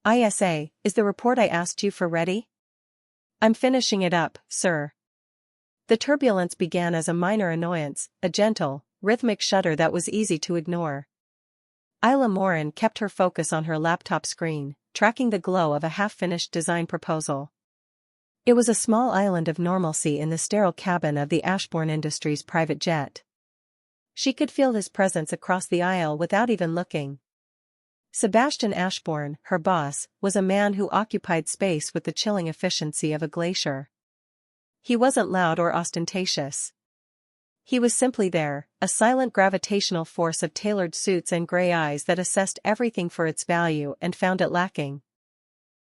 ISA, is the report I asked you for ready? I'm finishing it up, sir. The turbulence began as a minor annoyance, a gentle, rhythmic shudder that was easy to ignore. Isla Morin kept her focus on her laptop screen, tracking the glow of a half-finished design proposal. It was a small island of normalcy in the sterile cabin of the Ashbourne Industries private jet. She could feel his presence across the aisle without even looking. Sebastian Ashbourne, her boss, was a man who occupied space with the chilling efficiency of a glacier. He wasn't loud or ostentatious. He was simply there, a silent gravitational force of tailored suits and gray eyes that assessed everything for its value and found it lacking.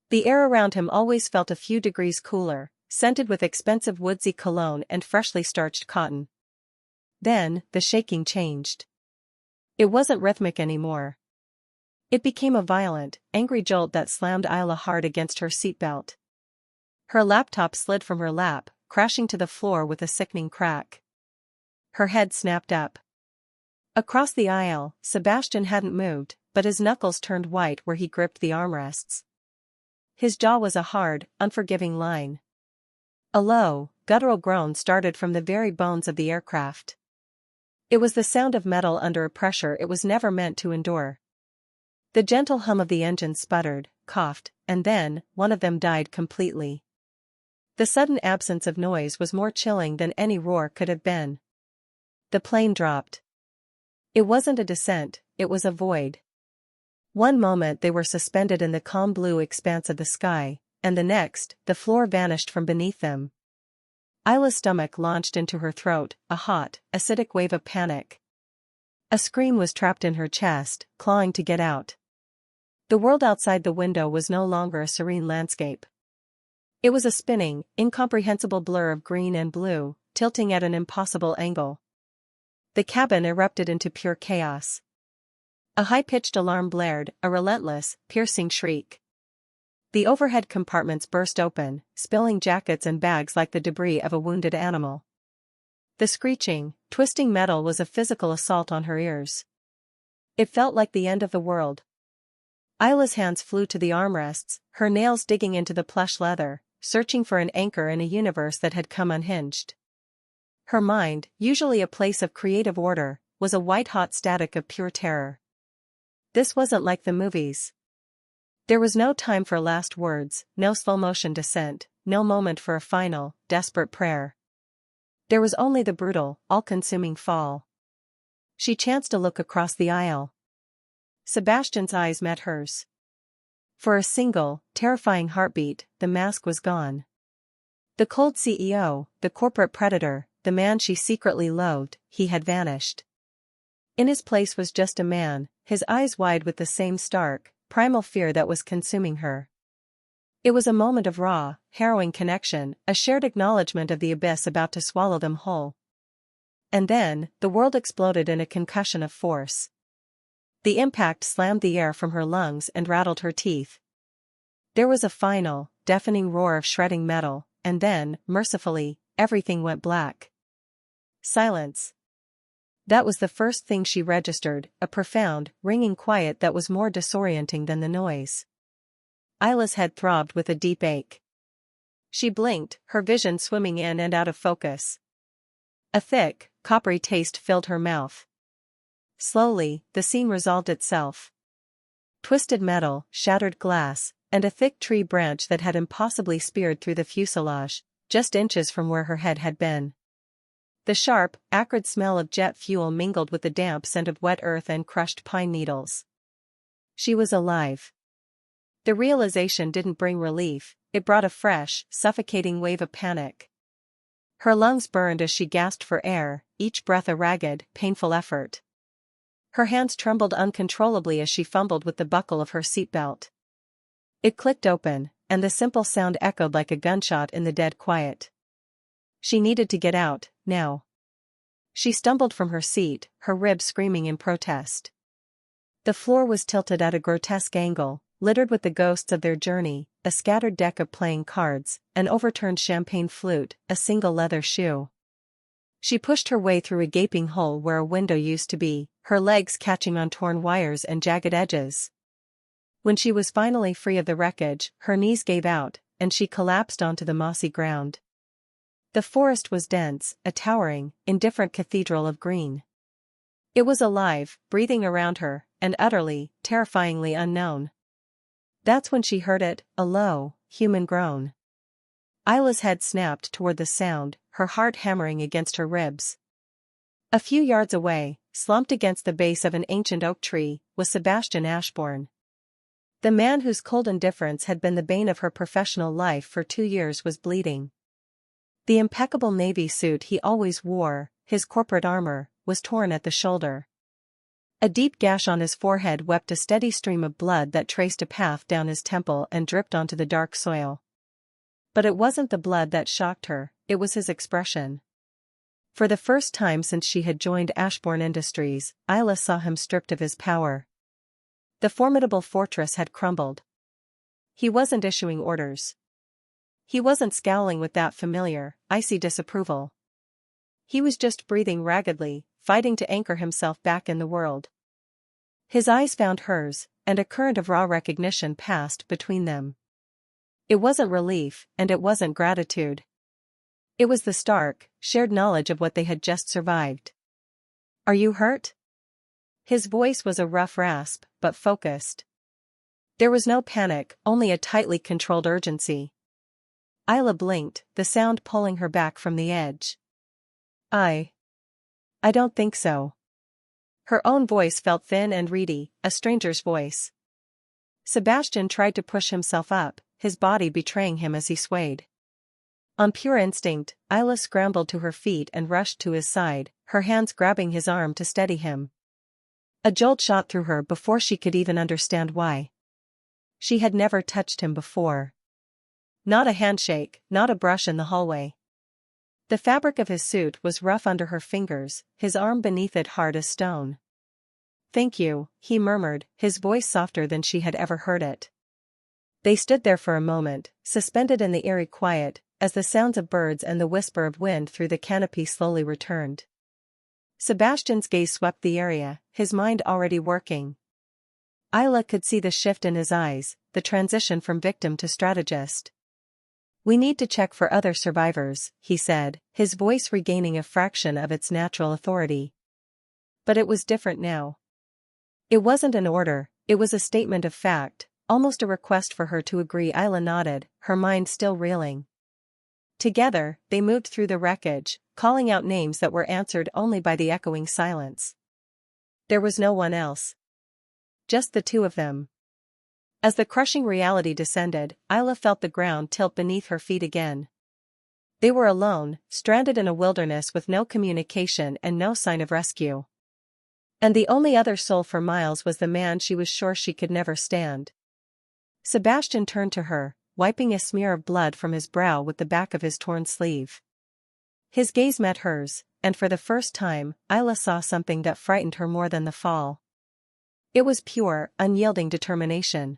The air around him always felt a few degrees cooler, scented with expensive woodsy cologne and freshly starched cotton. Then, the shaking changed. It wasn't rhythmic anymore. It became a violent, angry jolt that slammed Isla hard against her seatbelt. Her laptop slid from her lap, crashing to the floor with a sickening crack. Her head snapped up. Across the aisle, Sebastian hadn't moved, but his knuckles turned white where he gripped the armrests. His jaw was a hard, unforgiving line. A low, guttural groan started from the very bones of the aircraft. It was the sound of metal under a pressure it was never meant to endure. The gentle hum of the engine sputtered, coughed, and then, one of them died completely. The sudden absence of noise was more chilling than any roar could have been. The plane dropped. It wasn't a descent, it was a void. One moment they were suspended in the calm blue expanse of the sky, and the next, the floor vanished from beneath them. Isla's stomach launched into her throat, a hot, acidic wave of panic. A scream was trapped in her chest, clawing to get out. The world outside the window was no longer a serene landscape. It was a spinning, incomprehensible blur of green and blue, tilting at an impossible angle. The cabin erupted into pure chaos. A high-pitched alarm blared, a relentless, piercing shriek. The overhead compartments burst open, spilling jackets and bags like the debris of a wounded animal. The screeching, twisting metal was a physical assault on her ears. It felt like the end of the world. Isla's hands flew to the armrests, her nails digging into the plush leather, searching for an anchor in a universe that had come unhinged. Her mind, usually a place of creative order, was a white-hot static of pure terror. This wasn't like the movies. There was no time for last words, no slow-motion descent, no moment for a final, desperate prayer. There was only the brutal, all-consuming fall. She chanced a look across the aisle. Sebastian's eyes met hers. For a single, terrifying heartbeat, the mask was gone. The cold CEO, the corporate predator, the man she secretly loathed, he had vanished. In his place was just a man, his eyes wide with the same stark, primal fear that was consuming her. It was a moment of raw, harrowing connection, a shared acknowledgement of the abyss about to swallow them whole. And then, the world exploded in a concussion of force. The impact slammed the air from her lungs and rattled her teeth. There was a final, deafening roar of shredding metal, and then, mercifully, everything went black. Silence. That was the first thing she registered, a profound, ringing quiet that was more disorienting than the noise. Isla's head throbbed with a deep ache. She blinked, her vision swimming in and out of focus. A thick, coppery taste filled her mouth. Slowly, the scene resolved itself. Twisted metal, shattered glass, and a thick tree branch that had impossibly speared through the fuselage, just inches from where her head had been. The sharp, acrid smell of jet fuel mingled with the damp scent of wet earth and crushed pine needles. She was alive. The realization didn't bring relief, it brought a fresh, suffocating wave of panic. Her lungs burned as she gasped for air, each breath a ragged, painful effort. Her hands trembled uncontrollably as she fumbled with the buckle of her seatbelt. It clicked open, and the simple sound echoed like a gunshot in the dead quiet. She needed to get out, now. She stumbled from her seat, her ribs screaming in protest. The floor was tilted at a grotesque angle, littered with the ghosts of their journey, a scattered deck of playing cards, an overturned champagne flute, a single leather shoe. She pushed her way through a gaping hole where a window used to be, her legs catching on torn wires and jagged edges. When she was finally free of the wreckage, her knees gave out, and she collapsed onto the mossy ground. The forest was dense, a towering, indifferent cathedral of green. It was alive, breathing around her, and utterly, terrifyingly unknown. That's when she heard it, a low, human groan. Isla's head snapped toward the sound, her heart hammering against her ribs. A few yards away, slumped against the base of an ancient oak tree, was Sebastian Ashbourne. The man whose cold indifference had been the bane of her professional life for 2 years was bleeding. The impeccable navy suit he always wore, his corporate armor, was torn at the shoulder. A deep gash on his forehead wept a steady stream of blood that traced a path down his temple and dripped onto the dark soil. But it wasn't the blood that shocked her, it was his expression. For the first time since she had joined Ashbourne Industries, Isla saw him stripped of his power. The formidable fortress had crumbled. He wasn't issuing orders. He wasn't scowling with that familiar, icy disapproval. He was just breathing raggedly, fighting to anchor himself back in the world. His eyes found hers, and a current of raw recognition passed between them. It wasn't relief, and it wasn't gratitude. It was the stark, shared knowledge of what they had just survived. "Are you hurt?" His voice was a rough rasp, but focused. There was no panic, only a tightly controlled urgency. Isla blinked, the sound pulling her back from the edge. I don't think so." Her own voice felt thin and reedy, a stranger's voice. Sebastian tried to push himself up, his body betraying him as he swayed. On pure instinct, Isla scrambled to her feet and rushed to his side, her hands grabbing his arm to steady him. A jolt shot through her before she could even understand why. She had never touched him before. Not a handshake, not a brush in the hallway. The fabric of his suit was rough under her fingers, his arm beneath it hard as stone. "Thank you," he murmured, his voice softer than she had ever heard it. They stood there for a moment, suspended in the eerie quiet, as the sounds of birds and the whisper of wind through the canopy slowly returned. Sebastian's gaze swept the area, his mind already working. Isla could see the shift in his eyes, the transition from victim to strategist. "We need to check for other survivors," he said, his voice regaining a fraction of its natural authority. But it was different now. It wasn't an order, it was a statement of fact, almost a request for her to agree. Isla nodded, her mind still reeling. Together, they moved through the wreckage, calling out names that were answered only by the echoing silence. There was no one else. Just the two of them. As the crushing reality descended, Isla felt the ground tilt beneath her feet again. They were alone, stranded in a wilderness with no communication and no sign of rescue. And the only other soul for miles was the man she was sure she could never stand. Sebastian turned to her, wiping a smear of blood from his brow with the back of his torn sleeve. His gaze met hers, and for the first time, Isla saw something that frightened her more than the fall. It was pure, unyielding determination.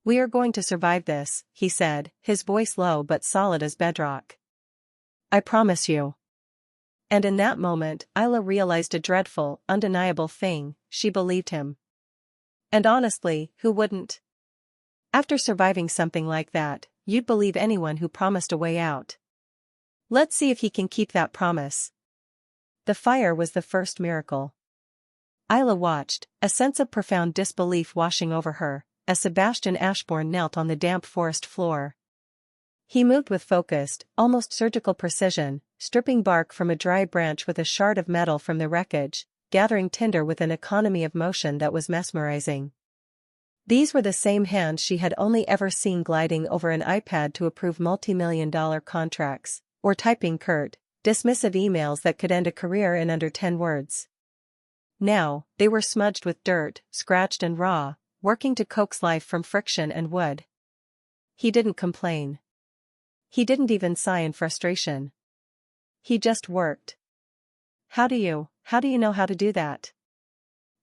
"We are going to survive this," he said, his voice low but solid as bedrock. "I promise you." And in that moment, Isla realized a dreadful, undeniable thing: she believed him. And honestly, who wouldn't? After surviving something like that, you'd believe anyone who promised a way out. Let's see if he can keep that promise. The fire was the first miracle. Isla watched, a sense of profound disbelief washing over her, as Sebastian Ashbourne knelt on the damp forest floor. He moved with focused, almost surgical precision, stripping bark from a dry branch with a shard of metal from the wreckage, gathering tinder with an economy of motion that was mesmerizing. These were the same hands she had only ever seen gliding over an iPad to approve multi-million-dollar contracts, or typing curt, dismissive emails that could end a career in under 10 words. Now, they were smudged with dirt, scratched and raw, working to coax life from friction and wood. He didn't complain. He didn't even sigh in frustration. He just worked. How do you know how to do that?"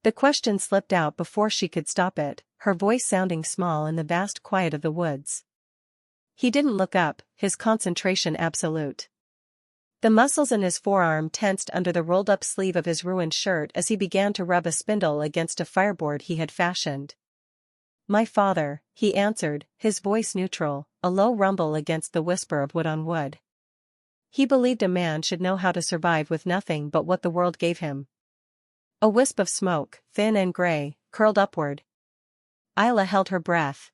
The question slipped out before she could stop it, her voice sounding small in the vast quiet of the woods. He didn't look up, his concentration absolute. The muscles in his forearm tensed under the rolled-up sleeve of his ruined shirt as he began to rub a spindle against a fireboard he had fashioned. My father, he answered, his voice neutral, a low rumble against the whisper of wood on wood. He believed a man should know how to survive with nothing but what the world gave him. A wisp of smoke, thin and gray, curled upward. Isla held her breath.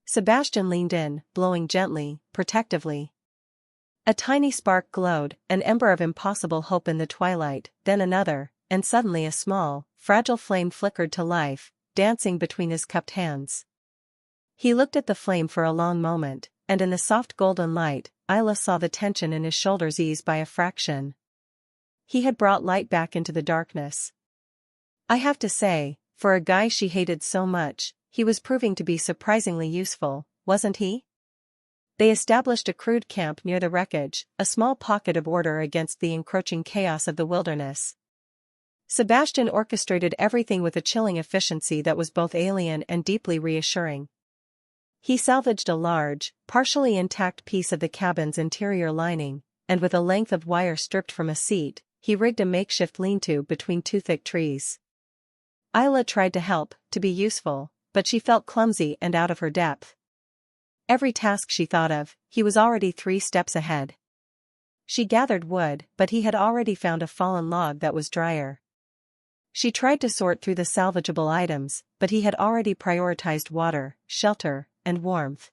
Sebastian leaned in, blowing gently, protectively. A tiny spark glowed, an ember of impossible hope in the twilight, then another, and suddenly a small, fragile flame flickered to life, dancing between his cupped hands. He looked at the flame for a long moment, and in the soft golden light, Isla saw the tension in his shoulders ease by a fraction. He had brought light back into the darkness. I have to say, for a guy she hated so much, he was proving to be surprisingly useful, wasn't he? They established a crude camp near the wreckage, a small pocket of order against the encroaching chaos of the wilderness. Sebastian orchestrated everything with a chilling efficiency that was both alien and deeply reassuring. He salvaged a large, partially intact piece of the cabin's interior lining, and with a length of wire stripped from a seat, he rigged a makeshift lean-to between two thick trees. Isla tried to help, to be useful, but she felt clumsy and out of her depth. Every task she thought of, he was already 3 steps ahead. She gathered wood, but he had already found a fallen log that was drier. She tried to sort through the salvageable items, but he had already prioritized water, shelter, and warmth.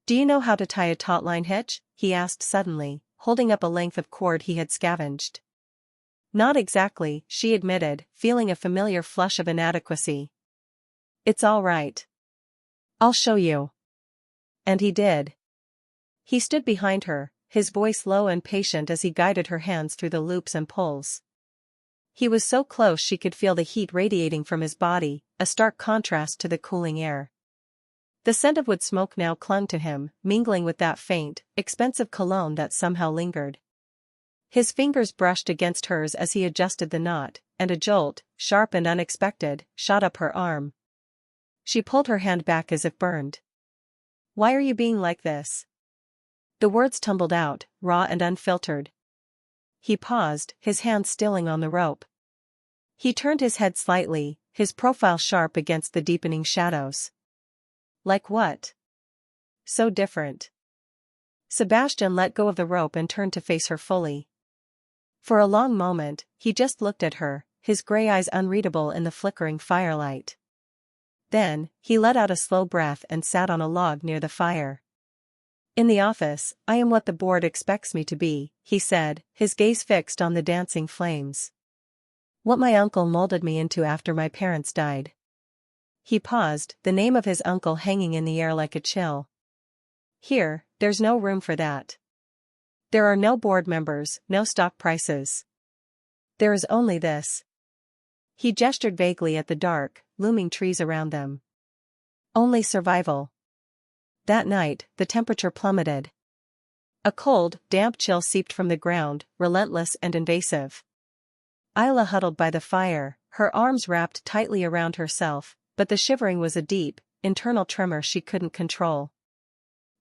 Do you know how to tie a taut-line hitch? He asked suddenly, holding up a length of cord he had scavenged. Not exactly, she admitted, feeling a familiar flush of inadequacy. It's all right. I'll show you. And he did. He stood behind her, his voice low and patient as he guided her hands through the loops and pulls. He was so close she could feel the heat radiating from his body, a stark contrast to the cooling air. The scent of wood smoke now clung to him, mingling with that faint, expensive cologne that somehow lingered. His fingers brushed against hers as he adjusted the knot, and a jolt, sharp and unexpected, shot up her arm. She pulled her hand back as if burned. Why are you being like this? The words tumbled out, raw and unfiltered. He paused, his hand stilling on the rope. He turned his head slightly, his profile sharp against the deepening shadows. Like what? So different. Sebastian let go of the rope and turned to face her fully. For a long moment, he just looked at her, his gray eyes unreadable in the flickering firelight. Then, he let out a slow breath and sat on a log near the fire. In the office, I am what the board expects me to be, he said, his gaze fixed on the dancing flames. What my uncle molded me into after my parents died. He paused, the name of his uncle hanging in the air like a chill. Here, there's no room for that. There are no board members, no stock prices. There is only this. He gestured vaguely at the dark, looming trees around them. Only survival. That night, the temperature plummeted. A cold, damp chill seeped from the ground, relentless and invasive. Isla huddled by the fire, her arms wrapped tightly around herself, but the shivering was a deep, internal tremor she couldn't control.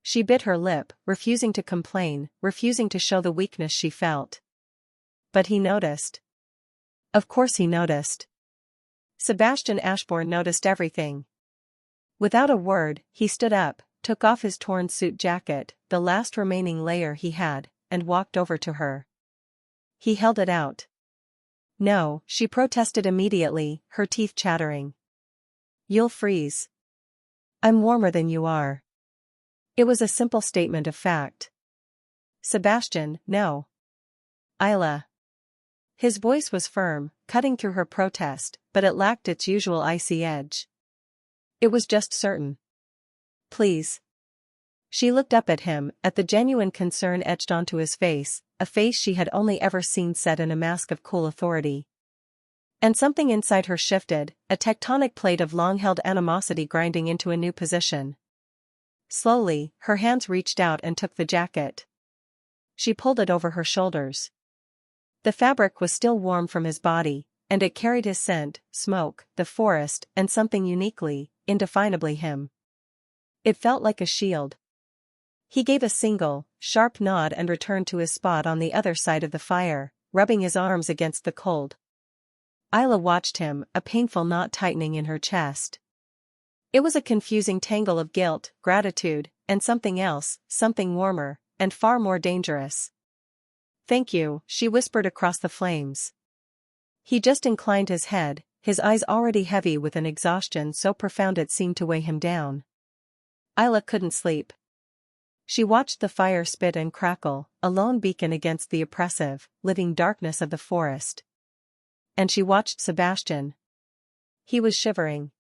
She bit her lip, refusing to complain, refusing to show the weakness she felt. But he noticed. Of course he noticed. Sebastian Ashbourne noticed everything. Without a word, he stood up, took off his torn suit jacket, the last remaining layer he had, and walked over to her. He held it out. No, she protested immediately, her teeth chattering. You'll freeze. I'm warmer than you are. It was a simple statement of fact. Sebastian, no. Isla. His voice was firm, cutting through her protest, but it lacked its usual icy edge. It was just certain. Please. She looked up at him, at the genuine concern etched onto his face, a face she had only ever seen set in a mask of cool authority. And something inside her shifted, a tectonic plate of long-held animosity grinding into a new position. Slowly, her hands reached out and took the jacket. She pulled it over her shoulders. The fabric was still warm from his body, and it carried his scent, smoke, the forest, and something uniquely, indefinably him. It felt like a shield. He gave a single, sharp nod and returned to his spot on the other side of the fire, rubbing his arms against the cold. Isla watched him, a painful knot tightening in her chest. It was a confusing tangle of guilt, gratitude, and something else, something warmer, and far more dangerous. "Thank you," she whispered across the flames. He just inclined his head, his eyes already heavy with an exhaustion so profound it seemed to weigh him down. Isla couldn't sleep. She watched the fire spit and crackle, a lone beacon against the oppressive, living darkness of the forest. And she watched Sebastian. He was shivering.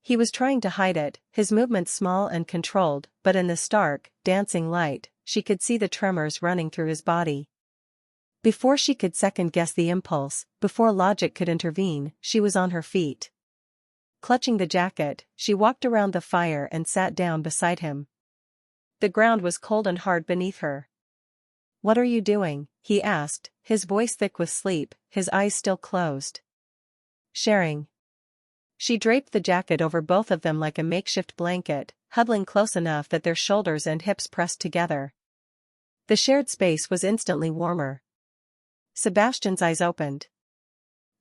He was trying to hide it, his movements small and controlled, but in the stark, dancing light, she could see the tremors running through his body. Before she could second-guess the impulse, before logic could intervene, she was on her feet. Clutching the jacket, she walked around the fire and sat down beside him. The ground was cold and hard beneath her. "What are you doing?" he asked, his voice thick with sleep, his eyes still closed. "Sharing." She draped the jacket over both of them like a makeshift blanket, huddling close enough that their shoulders and hips pressed together. The shared space was instantly warmer. Sebastian's eyes opened.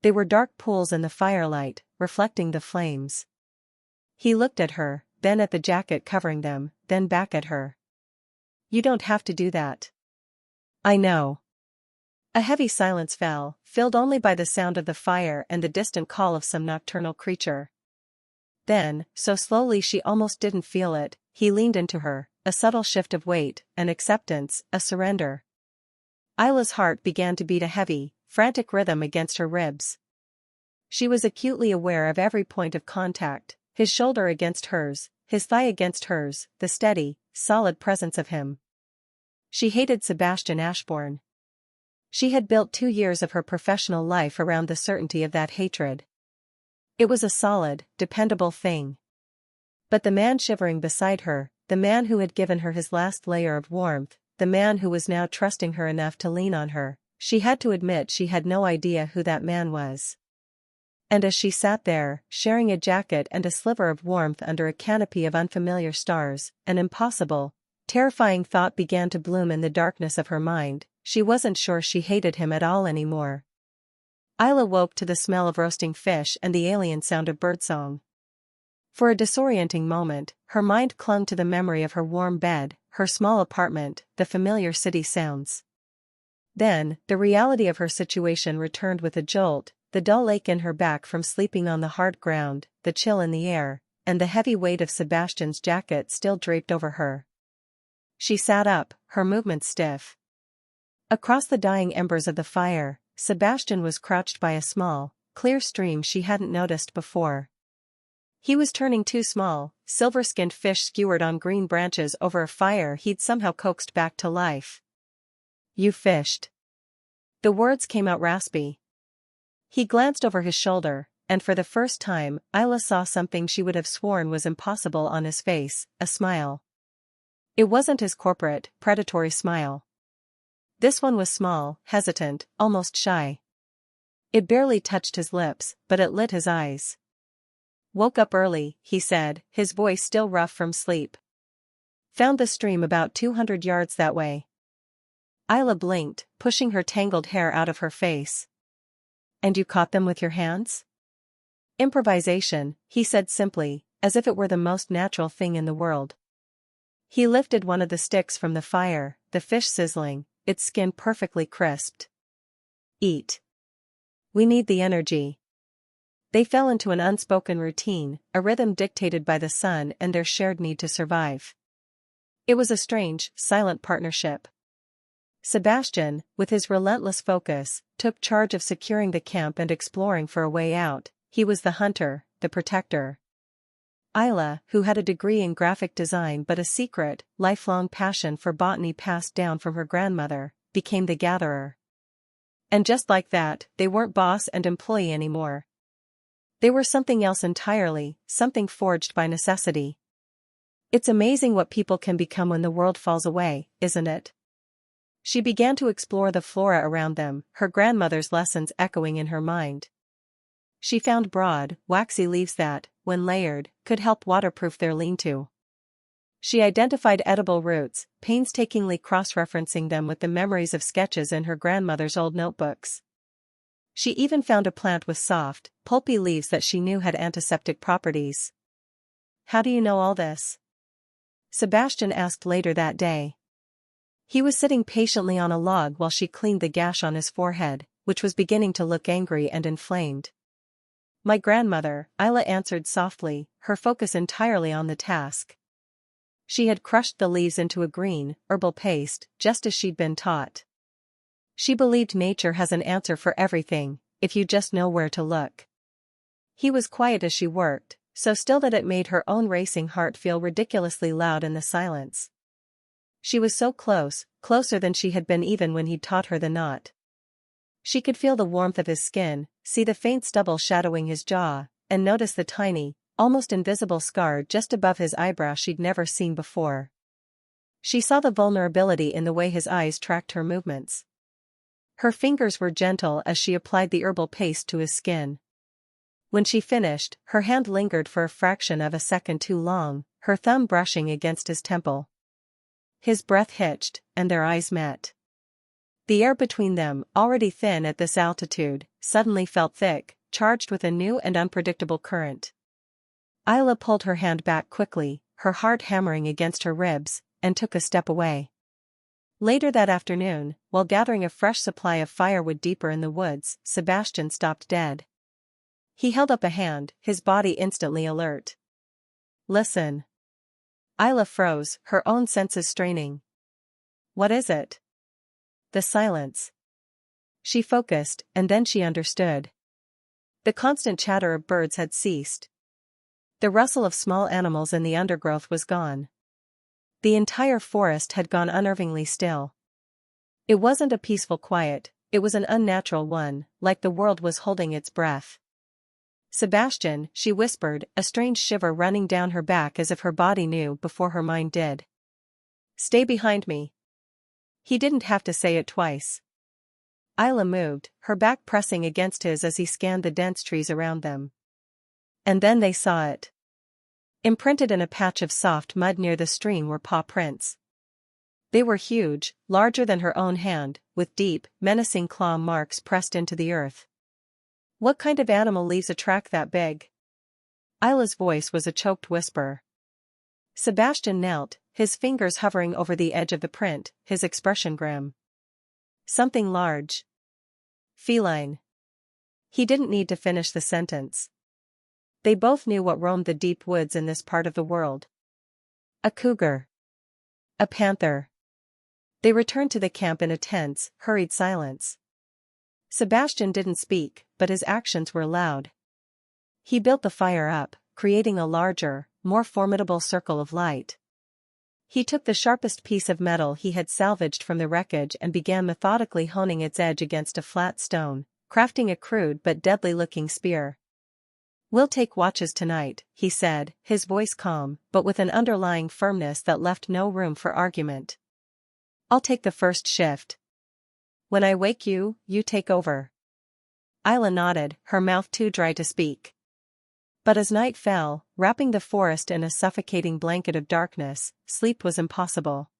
They were dark pools in the firelight, reflecting the flames. He looked at her, then at the jacket covering them, then back at her. "You don't have to do that." "I know." A heavy silence fell, filled only by the sound of the fire and the distant call of some nocturnal creature. Then, so slowly she almost didn't feel it, he leaned into her, a subtle shift of weight, an acceptance, a surrender. Isla's heart began to beat a heavy, frantic rhythm against her ribs. She was acutely aware of every point of contact, his shoulder against hers, his thigh against hers, the steady, solid presence of him. She hated Sebastian Ashbourne. She had built 2 years of her professional life around the certainty of that hatred. It was a solid, dependable thing. But the man shivering beside her, the man who had given her his last layer of warmth, the man who was now trusting her enough to lean on her, she had to admit she had no idea who that man was. And as she sat there, sharing a jacket and a sliver of warmth under a canopy of unfamiliar stars, an impossible, terrifying thought began to bloom in the darkness of her mind. She wasn't sure she hated him at all anymore. Isla woke to the smell of roasting fish and the alien sound of birdsong. For a disorienting moment, her mind clung to the memory of her warm bed, her small apartment, the familiar city sounds. Then, the reality of her situation returned with a jolt, the dull ache in her back from sleeping on the hard ground, the chill in the air, and the heavy weight of Sebastian's jacket still draped over her. She sat up, her movements stiff. Across the dying embers of the fire, Sebastian was crouched by a small, clear stream she hadn't noticed before. He was turning too small, silver-skinned fish skewered on green branches over a fire he'd somehow coaxed back to life. "You fished." The words came out raspy. He glanced over his shoulder, and for the first time, Isla saw something she would have sworn was impossible on his face, a smile. It wasn't his corporate, predatory smile. This one was small, hesitant, almost shy. It barely touched his lips, but it lit his eyes. "Woke up early," he said, his voice still rough from sleep. "Found the stream about 200 yards that way." Isla blinked, pushing her tangled hair out of her face. "And you caught them with your hands?" "Improvisation," he said simply, as if it were the most natural thing in the world. He lifted one of the sticks from the fire, the fish sizzling, its skin perfectly crisped. "Eat. We need the energy." They fell into an unspoken routine, a rhythm dictated by the sun and their shared need to survive. It was a strange, silent partnership. Sebastian, with his relentless focus, took charge of securing the camp and exploring for a way out. He was the hunter, the protector. Isla, who had a degree in graphic design but a secret, lifelong passion for botany passed down from her grandmother, became the gatherer. And just like that, they weren't boss and employee anymore. They were something else entirely, something forged by necessity. It's amazing what people can become when the world falls away, isn't it? She began to explore the flora around them, her grandmother's lessons echoing in her mind. She found broad, waxy leaves that, when layered, could help waterproof their lean-to. She identified edible roots, painstakingly cross-referencing them with the memories of sketches in her grandmother's old notebooks. She even found a plant with soft, pulpy leaves that she knew had antiseptic properties. how do you know all this? Sebastian asked later that day. He was sitting patiently on a log while she cleaned the gash on his forehead, which was beginning to look angry and inflamed. My grandmother, Isla answered softly, her focus entirely on the task. She had crushed the leaves into a green, herbal paste, just as she'd been taught. She believed nature has an answer for everything, if you just know where to look. He was quiet as she worked, so still that it made her own racing heart feel ridiculously loud in the silence. She was so close, closer than she had been even when he'd taught her the knot. She could feel the warmth of his skin, see the faint stubble shadowing his jaw, and notice the tiny, almost invisible scar just above his eyebrow she'd never seen before. She saw the vulnerability in the way his eyes tracked her movements. Her fingers were gentle as she applied the herbal paste to his skin. When she finished, her hand lingered for a fraction of a second too long, her thumb brushing against his temple. His breath hitched, and their eyes met. The air between them, already thin at this altitude, suddenly felt thick, charged with a new and unpredictable current. Isla pulled her hand back quickly, her heart hammering against her ribs, and took a step away. Later that afternoon, while gathering a fresh supply of firewood deeper in the woods, Sebastian stopped dead. He held up a hand, his body instantly alert. Listen. Isla froze, her own senses straining. What is it? The silence. She focused, and then she understood. The constant chatter of birds had ceased. The rustle of small animals in the undergrowth was gone. The entire forest had gone unnervingly still. It wasn't a peaceful quiet, it was an unnatural one, like the world was holding its breath. Sebastian, she whispered, a strange shiver running down her back as if her body knew before her mind did. Stay behind me. He didn't have to say it twice. Isla moved, her back pressing against his as he scanned the dense trees around them. And then they saw it. Imprinted in a patch of soft mud near the stream were paw prints. They were huge, larger than her own hand, with deep, menacing claw marks pressed into the earth. What kind of animal leaves a track that big? Isla's voice was a choked whisper. Sebastian knelt, his fingers hovering over the edge of the print, his expression grim. Something large. Feline. He didn't need to finish the sentence. They both knew what roamed the deep woods in this part of the world. A cougar. A panther. They returned to the camp in a tense, hurried silence. Sebastian didn't speak, but his actions were loud. He built the fire up, creating a larger, more formidable circle of light. He took the sharpest piece of metal he had salvaged from the wreckage and began methodically honing its edge against a flat stone, crafting a crude but deadly-looking spear. We'll take watches tonight, he said, his voice calm, but with an underlying firmness that left no room for argument. I'll take the first shift. When I wake you, you take over. Isla nodded, her mouth too dry to speak. But as night fell, wrapping the forest in a suffocating blanket of darkness, sleep was impossible.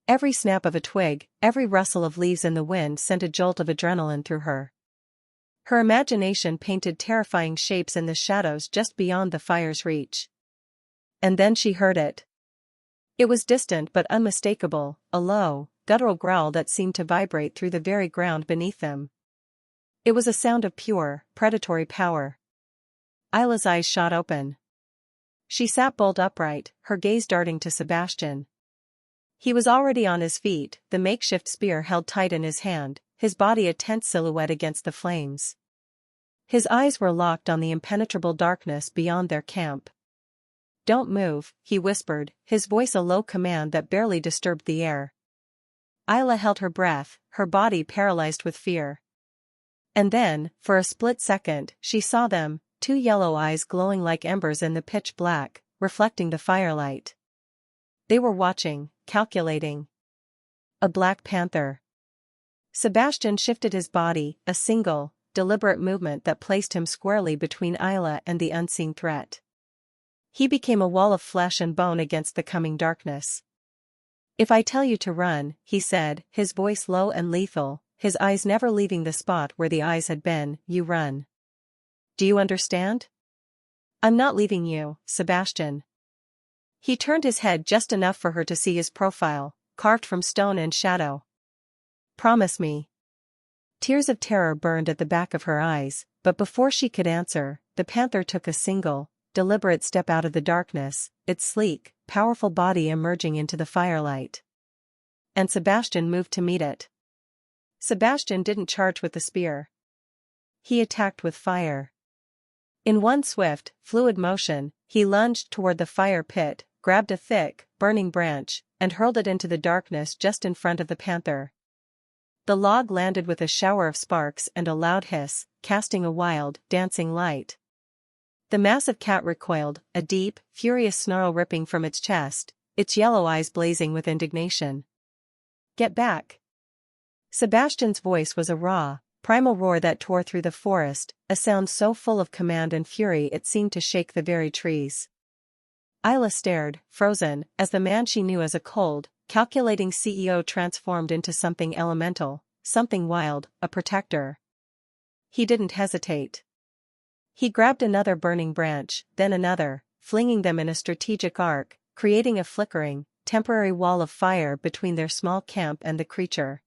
Every snap of a twig, every rustle of leaves in the wind sent a jolt of adrenaline through her. Her imagination painted terrifying shapes in the shadows just beyond the fire's reach. And then she heard it. It was distant but unmistakable, a low, guttural growl that seemed to vibrate through the very ground beneath them. It was a sound of pure, predatory power. Isla's eyes shot open. She sat bolt upright, her gaze darting to Sebastian. He was already on his feet, the makeshift spear held tight in his hand, his body a tense silhouette against the flames. His eyes were locked on the impenetrable darkness beyond their camp. Don't move, he whispered, his voice a low command that barely disturbed the air. Isla held her breath, her body paralyzed with fear. And then, for a split second, she saw them, two yellow eyes glowing like embers in the pitch black, reflecting the firelight. They were watching, calculating. A black panther. Sebastian shifted his body, a single, deliberate movement that placed him squarely between Isla and the unseen threat. He became a wall of flesh and bone against the coming darkness. If I tell you to run, he said, his voice low and lethal, his eyes never leaving the spot where the eyes had been, you run. Do you understand? I'm not leaving you, Sebastian. He turned his head just enough for her to see his profile, carved from stone and shadow. Promise me. Tears of terror burned at the back of her eyes, but before she could answer, the panther took a single, deliberate step out of the darkness, its sleek, powerful body emerging into the firelight. And Sebastian moved to meet it. Sebastian didn't charge with the spear. He attacked with fire. In one swift, fluid motion, he lunged toward the fire pit, grabbed a thick, burning branch, and hurled it into the darkness just in front of the panther. The log landed with a shower of sparks and a loud hiss, casting a wild, dancing light. The massive cat recoiled, a deep, furious snarl ripping from its chest, its yellow eyes blazing with indignation. Get back! Sebastian's voice was a raw, primal roar that tore through the forest, a sound so full of command and fury it seemed to shake the very trees. Isla stared, frozen, as the man she knew as a cold, calculating CEO transformed into something elemental, something wild, a protector. He didn't hesitate. He grabbed another burning branch, then another, flinging them in a strategic arc, creating a flickering, temporary wall of fire between their small camp and the creature.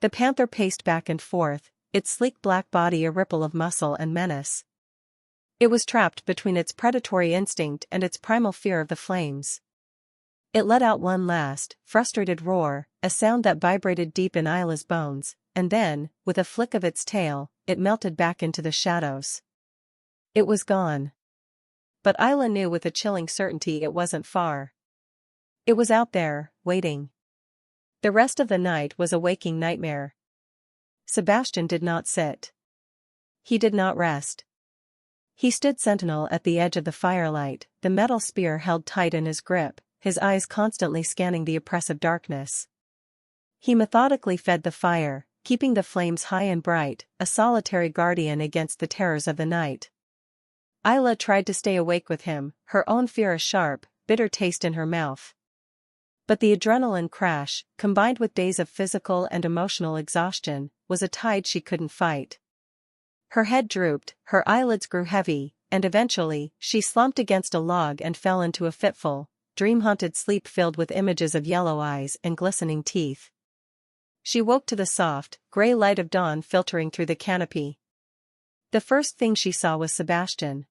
The panther paced back and forth, its sleek black body a ripple of muscle and menace. It was trapped between its predatory instinct and its primal fear of the flames. It let out one last, frustrated roar, a sound that vibrated deep in Isla's bones, and then, with a flick of its tail, it melted back into the shadows. It was gone. But Isla knew with a chilling certainty it wasn't far. It was out there, waiting. The rest of the night was a waking nightmare. Sebastian did not sit. He did not rest. He stood sentinel at the edge of the firelight, the metal spear held tight in his grip, his eyes constantly scanning the oppressive darkness. He methodically fed the fire, keeping the flames high and bright, a solitary guardian against the terrors of the night. Isla tried to stay awake with him, her own fear a sharp, bitter taste in her mouth. But the adrenaline crash, combined with days of physical and emotional exhaustion, was a tide she couldn't fight. Her head drooped, her eyelids grew heavy, and eventually, she slumped against a log and fell into a fitful, dream-haunted sleep filled with images of yellow eyes and glistening teeth. She woke to the soft, gray light of dawn filtering through the canopy. The first thing she saw was Sebastian.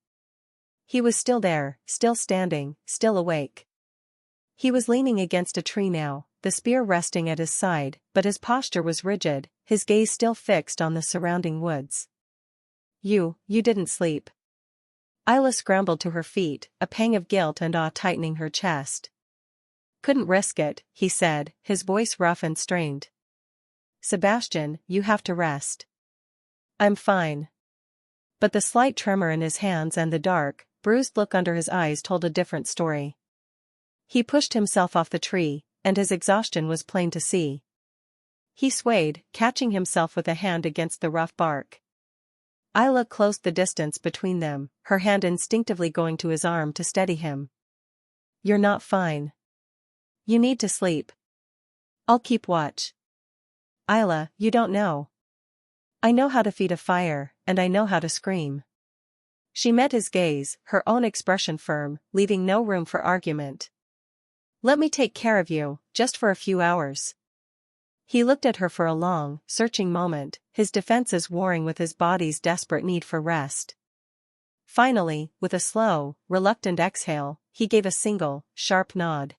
He was still there, still standing, still awake. He was leaning against a tree now, the spear resting at his side, but his posture was rigid, his gaze still fixed on the surrounding woods. You didn't sleep." Isla scrambled to her feet, a pang of guilt and awe tightening her chest. "Couldn't risk it," he said, his voice rough and strained. "Sebastian, you have to rest." "I'm fine." But the slight tremor in his hands and the dark, bruised look under his eyes told a different story. He pushed himself off the tree, and his exhaustion was plain to see. He swayed, catching himself with a hand against the rough bark. Isla closed the distance between them, her hand instinctively going to his arm to steady him. "You're not fine. You need to sleep. I'll keep watch." "Isla, you don't know. I know how to feed a fire, and I know how to scream." She met his gaze, her own expression firm, leaving no room for argument. "Let me take care of you, just for a few hours." He looked at her for a long, searching moment, his defenses warring with his body's desperate need for rest. Finally, with a slow, reluctant exhale, he gave a single, sharp nod.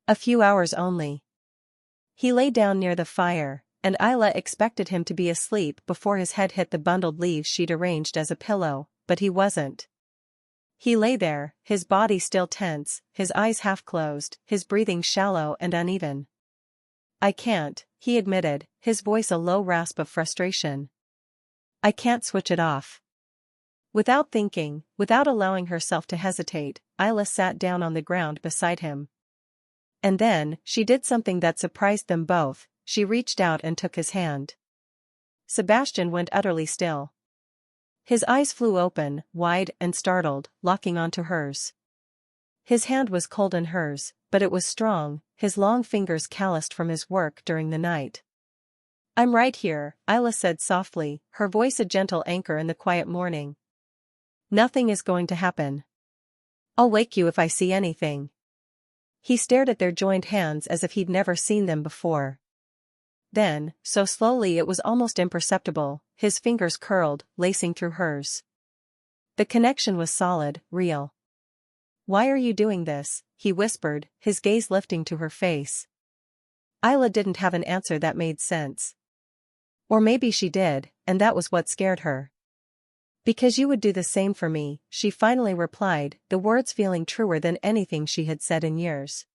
"A few hours only." He lay down near the fire, and Isla expected him to be asleep before his head hit the bundled leaves she'd arranged as a pillow, but he wasn't. He lay there, his body still tense, his eyes half closed, his breathing shallow and uneven. "I can't," he admitted, his voice a low rasp of frustration. "I can't switch it off." Without thinking, without allowing herself to hesitate, Isla sat down on the ground beside him. And then, she did something that surprised them both, she reached out and took his hand. Sebastian went utterly still. His eyes flew open, wide and startled, locking onto hers. His hand was cold in hers, but it was strong, his long fingers calloused from his work during the night. "I'm right here," Isla said softly, her voice a gentle anchor in the quiet morning. Nothing is going to happen. I'll wake you if I see anything. He stared at their joined hands as if he'd never seen them before. Then, so slowly it was almost imperceptible, his fingers curled, lacing through hers. The connection was solid, real. "Why are you doing this?" he whispered, his gaze lifting to her face. Isla didn't have an answer that made sense. Or maybe she did, and that was what scared her. "Because you would do the same for me," she finally replied, the words feeling truer than anything she had said in years.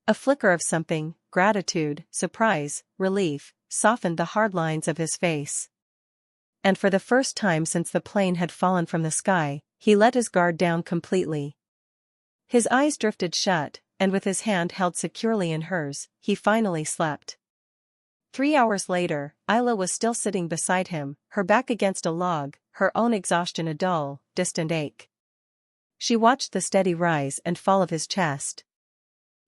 A flicker of something, gratitude, surprise, relief, softened the hard lines of his face. And for the first time since the plane had fallen from the sky, he let his guard down completely. His eyes drifted shut, and with his hand held securely in hers, he finally slept. 3 hours later, Isla was still sitting beside him, her back against a log, her own exhaustion a dull, distant ache. She watched the steady rise and fall of his chest.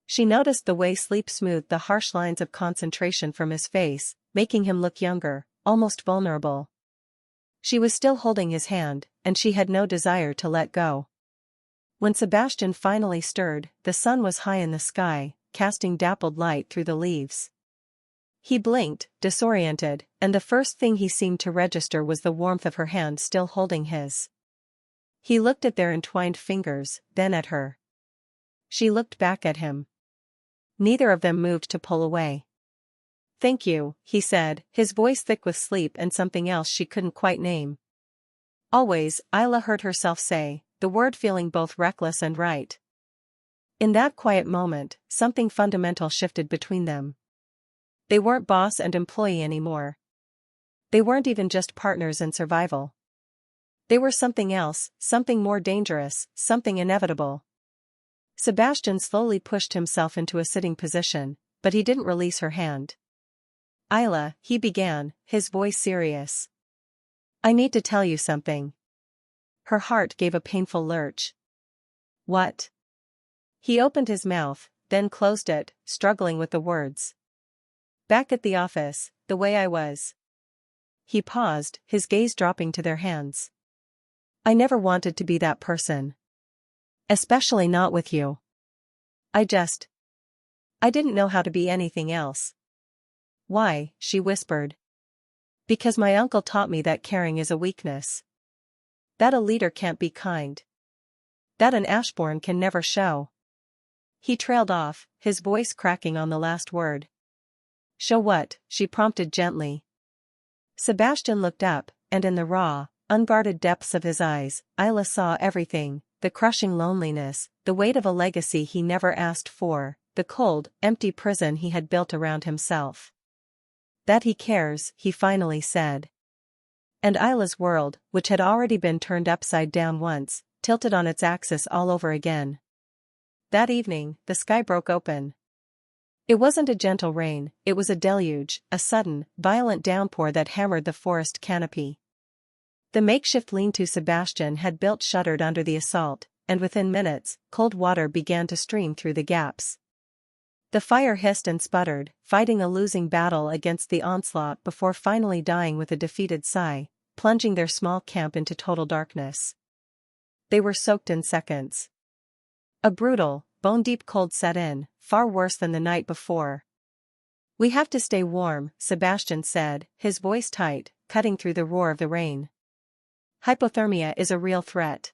She noticed the way sleep smoothed the harsh lines of concentration from his face, making him look younger, almost vulnerable. She was still holding his hand, and she had no desire to let go. When Sebastian finally stirred, the sun was high in the sky, casting dappled light through the leaves. He blinked, disoriented, and the first thing he seemed to register was the warmth of her hand still holding his. He looked at their entwined fingers, then at her. She looked back at him. Neither of them moved to pull away. "Thank you," he said, his voice thick with sleep and something else she couldn't quite name. "Always," Isla heard herself say, the word feeling both reckless and right. In that quiet moment, something fundamental shifted between them. They weren't boss and employee anymore. They weren't even just partners in survival. They were something else, something more dangerous, something inevitable. Sebastian slowly pushed himself into a sitting position, but he didn't release her hand. "Isla," he began, his voice serious. "I need to tell you something." Her heart gave a painful lurch. "What?" He opened his mouth, then closed it, struggling with the words. "Back at the office, the way I was." He paused, his gaze dropping to their hands. "I never wanted to be that person. Especially not with you. I didn't know how to be anything else." "Why?" she whispered. "Because my uncle taught me that caring is a weakness. That a leader can't be kind. That an Ashbourne can never show." He trailed off, his voice cracking on the last word. "Show what?" she prompted gently. Sebastian looked up, and in the raw, unguarded depths of his eyes, Isla saw everything, the crushing loneliness, the weight of a legacy he never asked for, the cold, empty prison he had built around himself. "That he cares," he finally said. And Isla's world, which had already been turned upside down once, tilted on its axis all over again. That evening, the sky broke open. It wasn't a gentle rain, it was a deluge, a sudden, violent downpour that hammered the forest canopy. The makeshift lean-to Sebastian had built shuddered under the assault, and within minutes, cold water began to stream through the gaps. The fire hissed and sputtered, fighting a losing battle against the onslaught before finally dying with a defeated sigh, plunging their small camp into total darkness. They were soaked in seconds. A brutal, bone-deep cold set in, far worse than the night before. "We have to stay warm," Sebastian said, his voice tight, cutting through the roar of the rain. "Hypothermia is a real threat."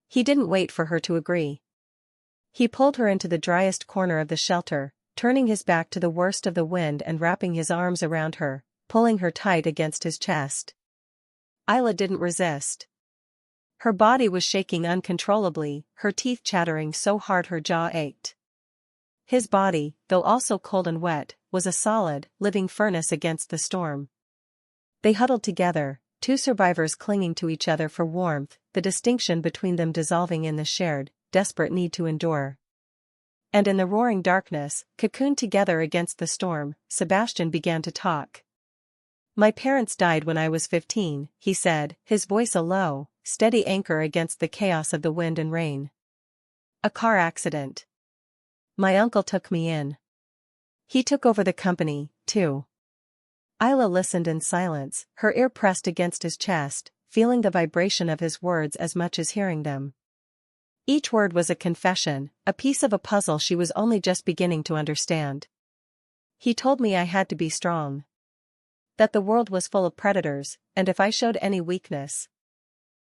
He didn't wait for her to agree. He pulled her into the driest corner of the shelter, turning his back to the worst of the wind and wrapping his arms around her, pulling her tight against his chest. Isla didn't resist. Her body was shaking uncontrollably, her teeth chattering so hard her jaw ached. His body, though also cold and wet, was a solid, living furnace against the storm. They huddled together, two survivors clinging to each other for warmth, the distinction between them dissolving in the shared, desperate need to endure. And in the roaring darkness, cocooned together against the storm, Sebastian began to talk. "My parents died when I was 15, he said, his voice a low, steady anchor against the chaos of the wind and rain. "A car accident. My uncle took me in. He took over the company, too." Isla listened in silence, her ear pressed against his chest, feeling the vibration of his words as much as hearing them. Each word was a confession, a piece of a puzzle she was only just beginning to understand. He told me I had to be strong. That the world was full of predators, and if I showed any weakness,